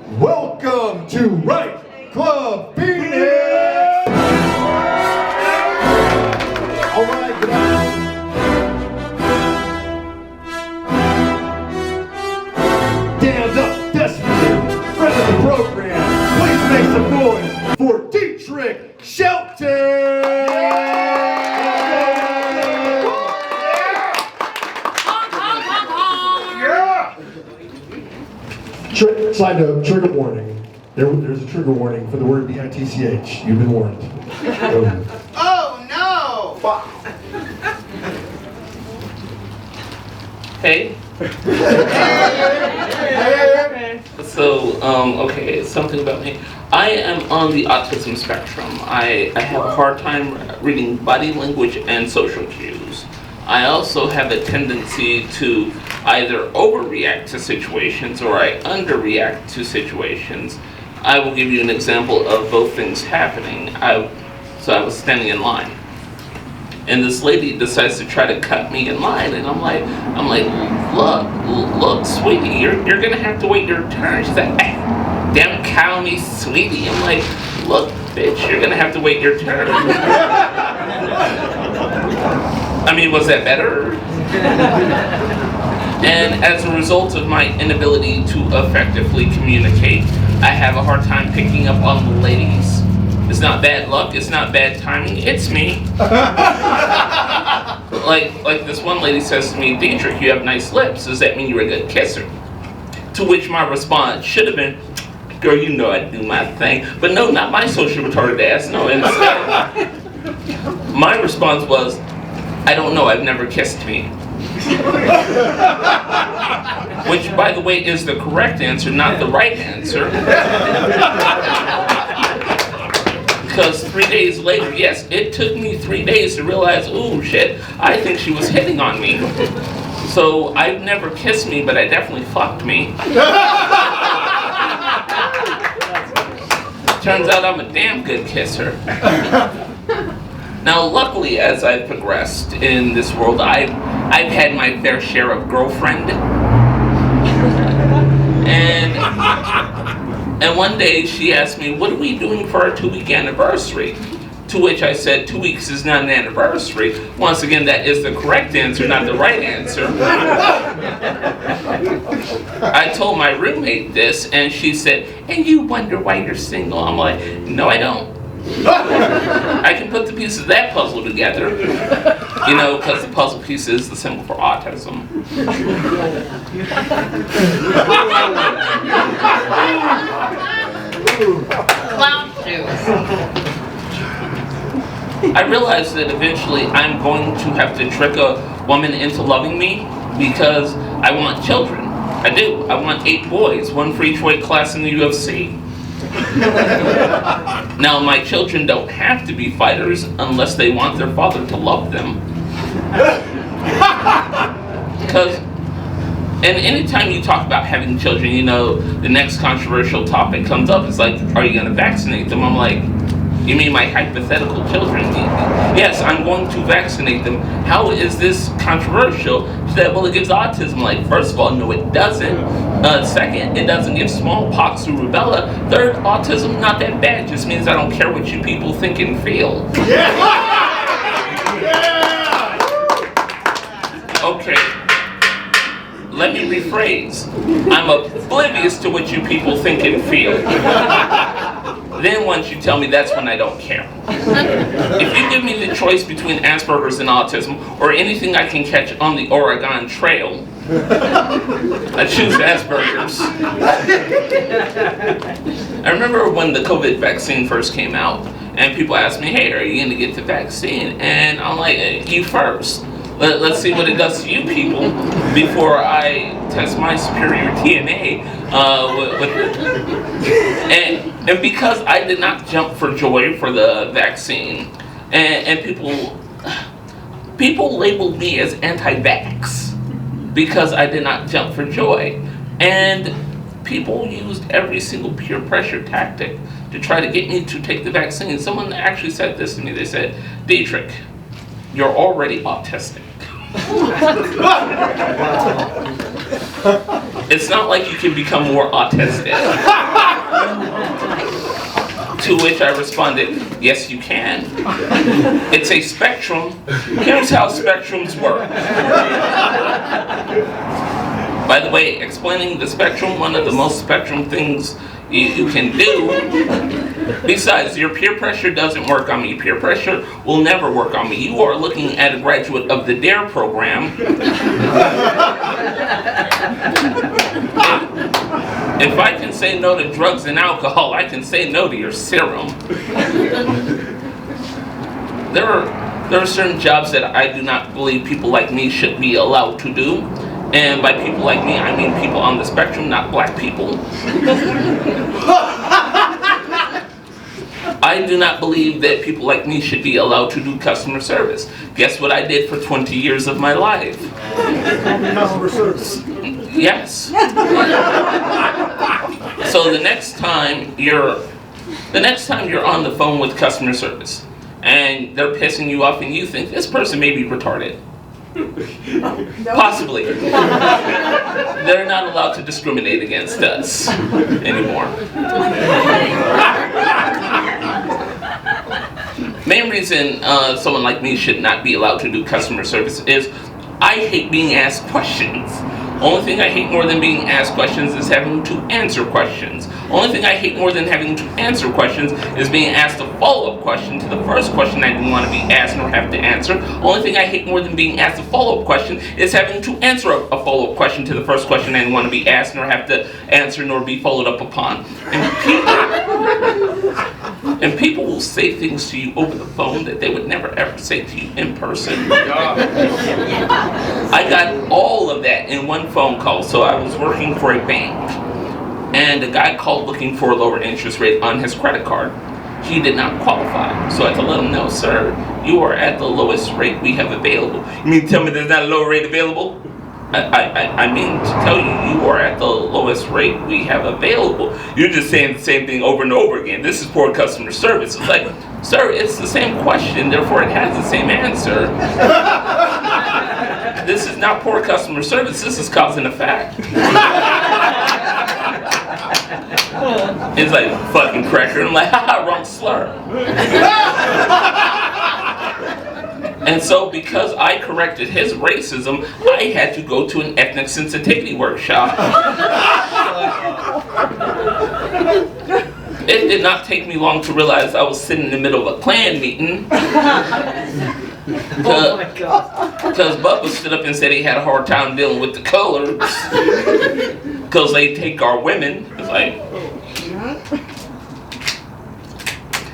Welcome to Write Club PHX! Alright, good afternoon. Stand-Up Thespian, friend of the program, please make some noise for Diethrich Shelton! Side note, trigger warning. There's a trigger warning for the word B-I-T-C-H. You've been warned. Oh no! Hey. So, okay, something about me. I am on the autism spectrum. I have a hard time reading body language and social cues. I also have a tendency to either overreact to situations or I underreact to situations. I will give you an example of both things happening. So I was standing in line, and this lady decides to try to cut me in line, and I'm like, look, sweetie, you're gonna have to wait your turn. She's like, damn cow me, sweetie. I'm like, look, bitch, you're gonna have to wait your turn. I mean, was that better? And as a result of my inability to effectively communicate, I have a hard time picking up on the ladies. It's not bad luck, it's not bad timing, it's me. like this one lady says to me, Diethrich, you have nice lips, does that mean you're a good kisser? To which my response should have been, girl, you know I do my thing. But no, not my social retarded ass, no. Instead, my response was, I don't know, I've never kissed me. Which, by the way, is the correct answer, not the right answer. Because 3 days later, yes, it took me 3 days to realize, ooh, shit, I think she was hitting on me. So, I've never kissed me, but I definitely fucked me. Turns out I'm a damn good kisser. Now, luckily, as I've progressed in this world, I've had my fair share of girlfriend. And one day she asked me, what are we doing for our 2-week anniversary? To which I said, 2 weeks is not an anniversary. Once again, that is the correct answer, not the right answer. I told my roommate this, and she said, and you wonder why you're single? I'm like, no, I don't. I can put the pieces of that puzzle together, you know, because the puzzle piece is the symbol for autism. Clown shoes. I realized that eventually I'm going to have to trick a woman into loving me because I want children. I do. I want 8 boys, 1 for each weight class in the UFC. Now, my children don't have to be fighters unless they want their father to love them. Because, and anytime you talk about having children, you know, the next controversial topic comes up. It's like, are you going to vaccinate them? I'm like, you mean my hypothetical children? Yes, I'm going to vaccinate them. How is this controversial? She said, well, it gives autism. Like, first of all, no, it doesn't. Second, it doesn't give smallpox or rubella. Third, autism, not that bad. Just means I don't care what you people think and feel. Yeah! Okay. Let me rephrase. I'm oblivious to what you people think and feel. Then once you tell me, that's when I don't care. If you give me the choice between Asperger's and autism, or anything I can catch on the Oregon Trail, I choose Asperger's. I remember when the COVID vaccine first came out, and people asked me, hey, are you going to get the vaccine? And I'm like, you first. Let's see what it does to you people before I test my superior DNA. And because I did not jump for joy for the vaccine, and people labeled me as anti-vax because I did not jump for joy. And people used every single peer pressure tactic to try to get me to take the vaccine. Someone actually said this to me. They said, Diethrich, you're already autistic. It's not like you can become more autistic. To which I responded, yes, you can. It's a spectrum. Here's how spectrums work. By the way, explaining the spectrum, one of the most spectrum things you can do, besides your peer pressure doesn't work on me. Peer pressure will never work on me. You are looking at a graduate of the DARE program. If I can say no to drugs and alcohol, I can say no to your serum. There are certain jobs that I do not believe people like me should be allowed to do. And by people like me, I mean people on the spectrum, not black people. I do not believe that people like me should be allowed to do customer service. Guess what I did for 20 years of my life? Customer service. Yes. So the next time you're on the phone with customer service and they're pissing you off and you think this person may be retarded. Possibly. They're not allowed to discriminate against us anymore. Main reason someone like me should not be allowed to do customer service is I hate being asked questions. Only thing I hate more than being asked questions is having to answer questions. Only thing I hate more than having to answer questions is being asked a follow-up question to the first question I didn't want to be asked nor have to answer. Only thing I hate more than being asked a follow-up question is having to answer a follow-up question to the first question I didn't want to be asked nor have to answer nor be followed up upon. And people will say things to you over the phone that they would never ever say to you in person. I got all of that in one phone call. So I was working for a bank, and a guy called looking for a lower interest rate on his credit card. He did not qualify. So I had to let him know, sir, you are at the lowest rate we have available. You mean to tell me there's not a lower rate available? I mean to tell you, you are at the lowest rate we have available. You're just saying the same thing over and over again. This is poor customer service. It's like, sir, it's the same question, therefore it has the same answer. This is not poor customer service, this is cause and effect. It's like, fucking cracker. I'm like, haha, wrong slur. And so because I corrected his racism, I had to go to an ethnic sensitivity workshop. It did not take me long to realize I was sitting in the middle of a Klan meeting. Oh my God. Because Bubba stood up and said he had a hard time dealing with the colors. Because they take our women. It's like,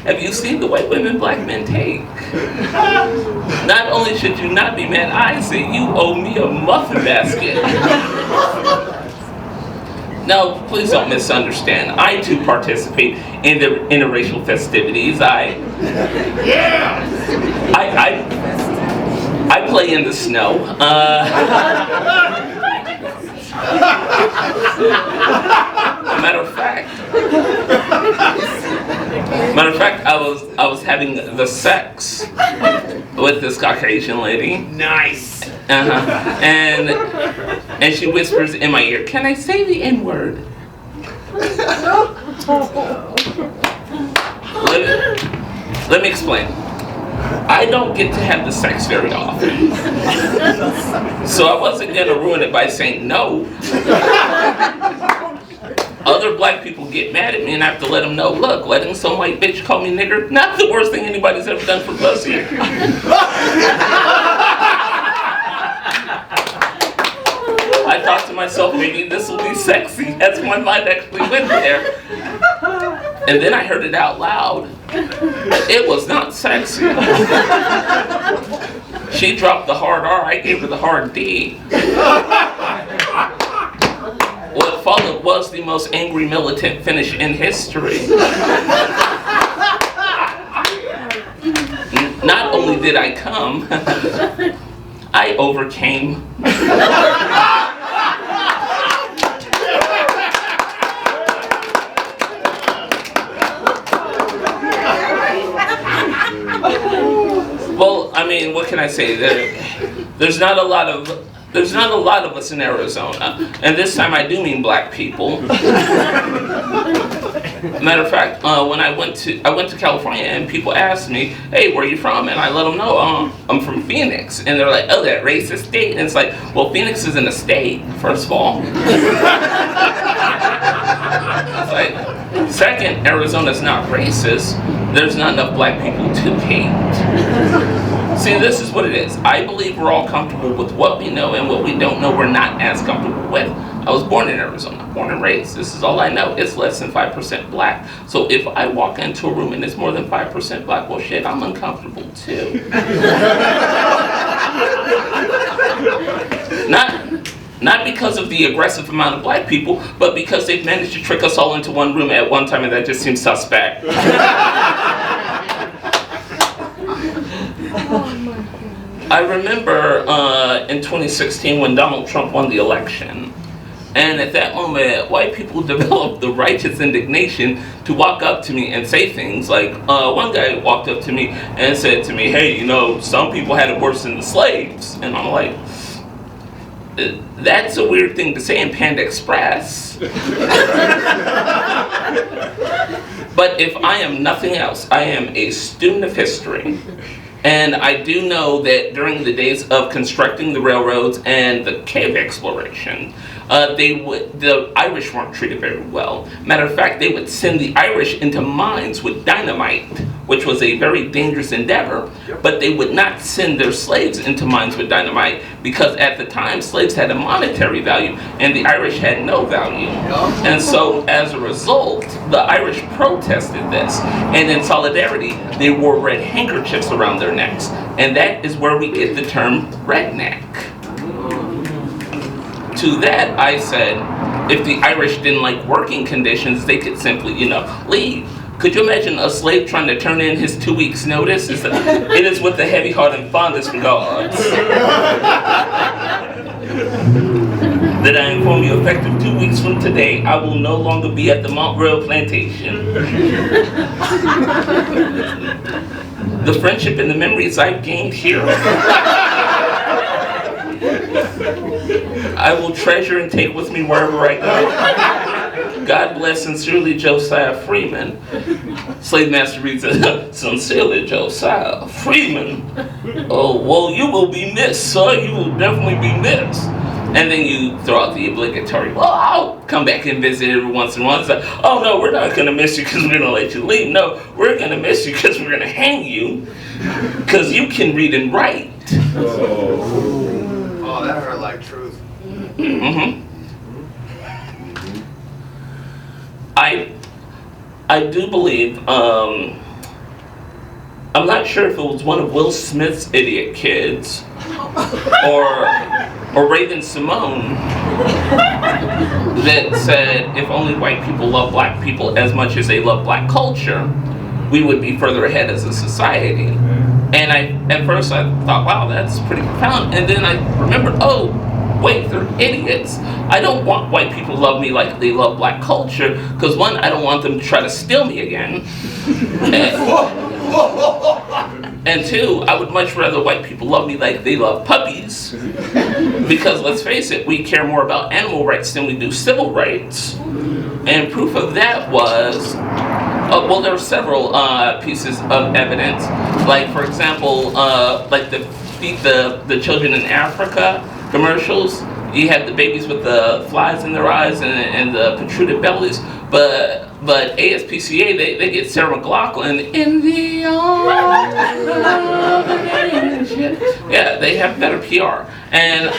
have you seen the white women black men take? Not only should you not be mad, I say you owe me a muffin basket. Now, please don't misunderstand. I too participate in the interracial festivities. I play in the snow. Matter of fact, I was having the sex with this Caucasian lady. Nice. And she whispers in my ear, "Can I say the N-word?" Let me explain. I don't get to have the sex very often. So I wasn't gonna ruin it by saying no. Other black people get mad at me and I have to let them know, look, letting some white bitch call me nigger, not the worst thing anybody's ever done for pussy. I thought to myself, maybe this will be sexy. That's my mind actually went there. And then I heard it out loud. It was not sexy. She dropped the hard R, I gave her the hard D. What followed was the most angry militant finish in history. Not only did I come, I overcame. Well, I mean, what can I say? There's not a lot of us in Arizona, and this time I do mean black people. Matter of fact, when I went to California and people asked me, "Hey, where are you from?" and I let them know, I'm from Phoenix, and they're like, "Oh, that racist state?" And it's like, well, Phoenix isn't a state, first of all. It's like, second, Arizona's not racist. There's not enough black people to hate. See, this is what it is. I believe we're all comfortable with what we know, and what we don't know we're not as comfortable with. I was born in Arizona, born and raised. This is all I know. It's less than 5% black. So if I walk into a room and it's more than 5% black, well shit, I'm uncomfortable too. Not because of the aggressive amount of black people, but because they've managed to trick us all into one room at one time, and that just seems suspect. I remember in 2016 when Donald Trump won the election, and at that moment, white people developed the righteous indignation to walk up to me and say things like, one guy walked up to me and said to me, "Hey, you know, some people had it worse than the slaves." And I'm like, that's a weird thing to say in Panda Express. But if I am nothing else, I am a student of history. And I do know that during the days of constructing the railroads and the cave exploration, the Irish weren't treated very well. Matter of fact, they would send the Irish into mines with dynamite, which was a very dangerous endeavor, but they would not send their slaves into mines with dynamite because at the time, slaves had a monetary value and the Irish had no value. And so as a result, the Irish protested this, and in solidarity, they wore red handkerchiefs around their necks, and that is where we get the term redneck. To that, I said, if the Irish didn't like working conditions, they could simply, leave. Could you imagine a slave trying to turn in his 2 weeks' notice? It is with the heavy heart and fondest regards that I inform you, effective 2 weeks from today, I will no longer be at the Montroe plantation. The friendship and the memories I've gained here, I will treasure and take with me wherever I go. God bless sincerely Josiah Freeman. Slave master reads it, sincerely Josiah Freeman. Oh, well, you will be missed, sir. You will definitely be missed. And then you throw out the obligatory, well, I'll come back and visit every once in a while. It's like, oh no, we're not going to miss you because we're going to let you leave. No, we're going to miss you because we're going to hang you because you can read and write. Oh, that hurt like truth. Mm-hmm. I do believe, I'm not sure if it was one of Will Smith's idiot kids or Raven Simone that said if only white people love black people as much as they love black culture, we would be further ahead as a society. And at first I thought, wow, that's pretty profound. And then I remembered, oh, wait, they're idiots. I don't want white people to love me like they love black culture, because one, I don't want them to try to steal me again. And two, I would much rather white people love me like they love puppies. Because let's face it, we care more about animal rights than we do civil rights. And proof of that was, well, there were several pieces of evidence. Like, for example, like the Feed the Children in Africa commercials. You had the babies with the flies in their eyes and the protruded bellies, but ASPCA, they get Sarah McLachlan in the arms of an angel. Yeah, they have better PR. And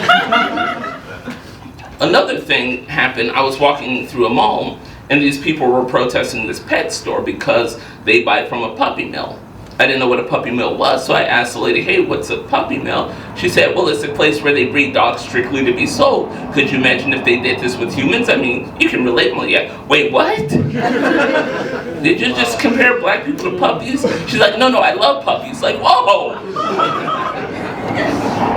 another thing happened. I was walking through a mall, and these people were protesting this pet store because they buy from a puppy mill. I didn't know what a puppy mill was, so I asked the lady, hey, what's a puppy mill? She said, well, it's a place where they breed dogs strictly to be sold. Could you imagine if they did this with humans? I mean, you can relate more. Yeah. Wait, what? Did you just compare black people to puppies? She's like, no, I love puppies. Like, whoa!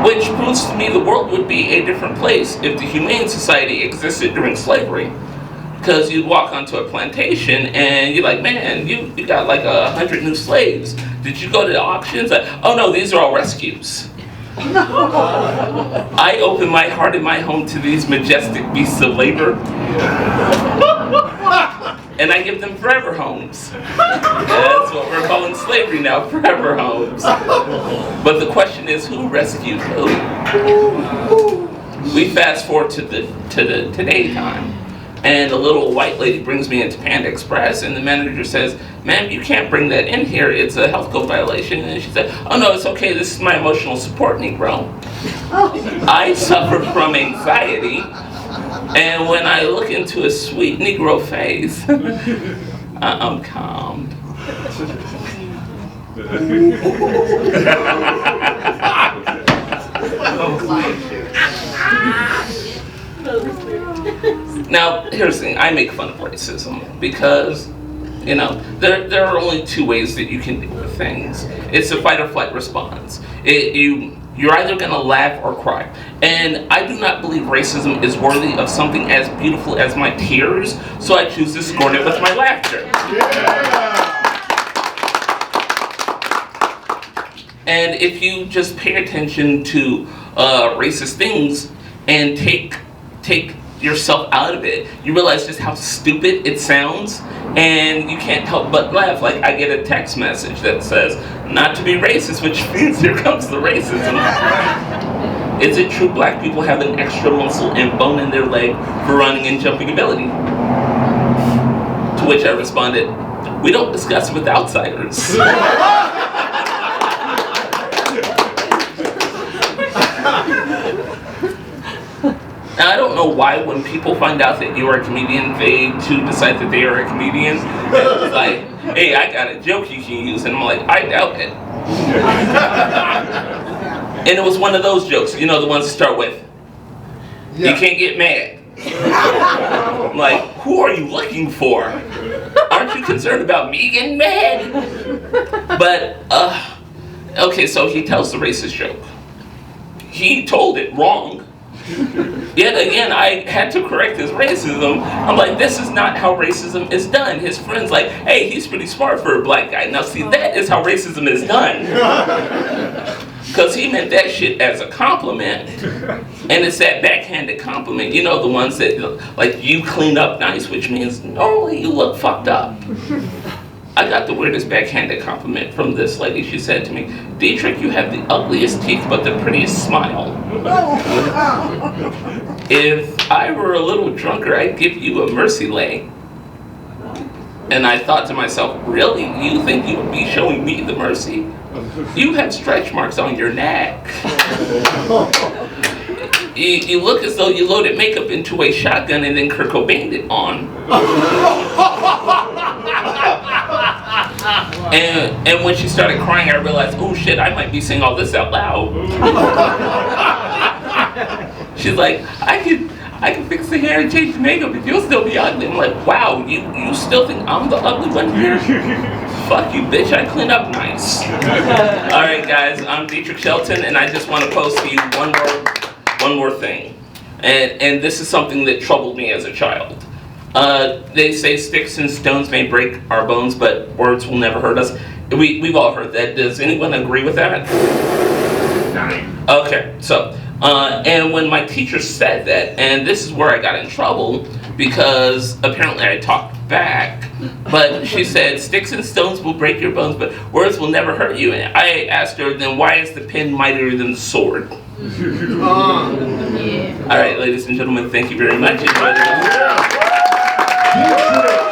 Which proves to me the world would be a different place if the Humane Society existed during slavery. Because you'd walk onto a plantation and you're like, man, you got like 100 new slaves. Did you go to the auctions? Like, oh no, these are all rescues. I open my heart and my home to these majestic beasts of labor. and I give them forever homes. That's what we're calling slavery now, forever homes. But the question is, who rescued who? We fast forward to the today time, and a little white lady brings me into Panda Express, and the manager says, "Ma'am, you can't bring that in here. It's a health code violation." And she said, "Oh no, it's okay. This is my emotional support Negro. I suffer from anxiety, and when I look into a sweet Negro face, I'm calmed." Now, here's the thing. I make fun of racism because, you know, there are only two ways that you can deal with things. It's a fight or flight response. You're either going to laugh or cry. And I do not believe racism is worthy of something as beautiful as my tears, so I choose to scorn it with my laughter. Yeah. And if you just pay attention to racist things and take yourself out of it, you realize just how stupid it sounds, and you can't help but laugh. Like, I get a text message that says, "Not to be racist," which means here comes the racism. "Is it true black people have an extra muscle and bone in their leg for running and jumping ability?" To which I responded, "We don't discuss with outsiders." Now, I don't know why when people find out that you are a comedian, they too decide that they are a comedian. It's like, "Hey, I got a joke you can use," and I'm like, "I doubt it." And it was one of those jokes, you know, the ones that start with, "You can't get mad." I'm like, who are you looking for? Aren't you concerned about me getting mad? But, okay, so he tells the racist joke. He told it wrong. Yet again, I had to correct his racism. I'm like, this is not how racism is done. His friend's like, "Hey, he's pretty smart for a black guy." Now see, that is how racism is done. Because he meant that shit as a compliment. And it's that backhanded compliment. You know, the ones that, like, "You clean up nice," which means normally you look fucked up. I got the weirdest backhanded compliment from this lady. She said to me, "Diethrich, you have the ugliest teeth but the prettiest smile. If I were a little drunker, I'd give you a mercy lay." And I thought to myself, really? You think you would be showing me the mercy? You have stretch marks on your neck. You look as though you loaded makeup into a shotgun and then Kurt Cobain'd it on. And when she started crying, I realized, oh shit, I might be saying all this out loud. She's like, I can fix the hair and change the makeup, but you'll still be ugly. I'm like, wow, you still think I'm the ugly one here? Fuck you, bitch, I clean up nice. Alright guys, I'm Diethrich Shelton, and I just want to post to you one more thing. And this is something that troubled me as a child. They say sticks and stones may break our bones, but words will never hurt us. We've all heard that. Does anyone agree with that? Okay, so, and when my teacher said that, and this is where I got in trouble, because apparently I talked back, but she said, "Sticks and stones will break your bones, but words will never hurt you." And I asked her, then why is the pen mightier than the sword? Alright, ladies and gentlemen, thank you very much. Enjoy the rest.